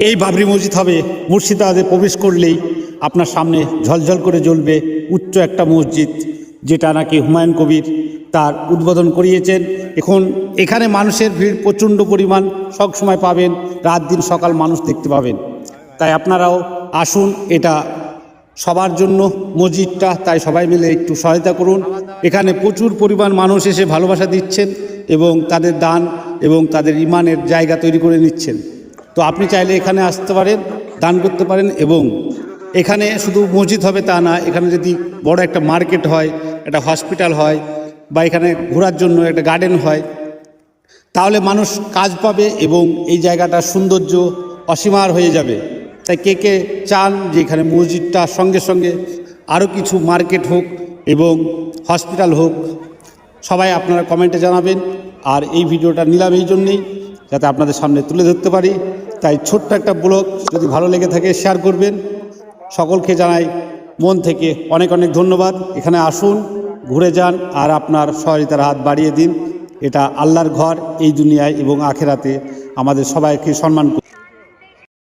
এই বাবরি মসজিদ হবে মুর্শিদাবাদে প্রবেশ করলেই আপনার সামনে ঝলঝল করে জ্বলবে উচ্চ একটা মসজিদ, যেটা নাকি হুমায়ুন কবির তার উদ্বোধন করিয়েছেন। এখন এখানে মানুষের ভিড় প্রচণ্ড পরিমাণ সব সময় পাবেন, রাত দিন সকাল মানুষ দেখতে পাবেন। তাই আপনারাও আসুন, এটা সবার জন্য মসজিদটা, তাই সবাই মিলে একটু সহায়তা করুন। এখানে প্রচুর পরিমাণ মানুষ এসে ভালোবাসা দিচ্ছেন এবং তাদের দান এবং তাদের ইমানের জায়গা তৈরি করে নিচ্ছেন। তো আপনি চাইলে এখানে আসতে পারেন, দান করতে পারেন। এবং এখানে শুধু মসজিদ হবে তা না, এখানে যদি বড় একটা মার্কেট হয়, একটা হসপিটাল হয়, বা এখানে ঘোরার জন্য একটা গার্ডেন হয়, তাহলে মানুষ কাজ পাবে এবং এই জায়গাটার সৌন্দর্য অসীমার হয়ে যাবে। তাই কে কে চান যে এখানে মসজিদটার সঙ্গে সঙ্গে আরও কিছু মার্কেট হোক এবং হসপিটাল হোক, সবাই আপনারা কমেন্টে জানাবেন। আর এই ভিডিওটা নিলাম এই জন্যেই যাতে আপনাদের সামনে তুলে ধরতে পারি। তাই ছোট্ট একটা ব্লগ যদি ভালো লেগে থাকে শেয়ার করবেন। সকলকে জানাই মন থেকে অনেক অনেক ধন্যবাদ। এখানে আসুন, ঘুরে যান আর আপনার সহযোগিতার হাত বাড়িয়ে দিন। এটা আল্লাহর ঘর, এই দুনিয়ায় এবং আখেরাতে আমাদের সবাইকে সম্মান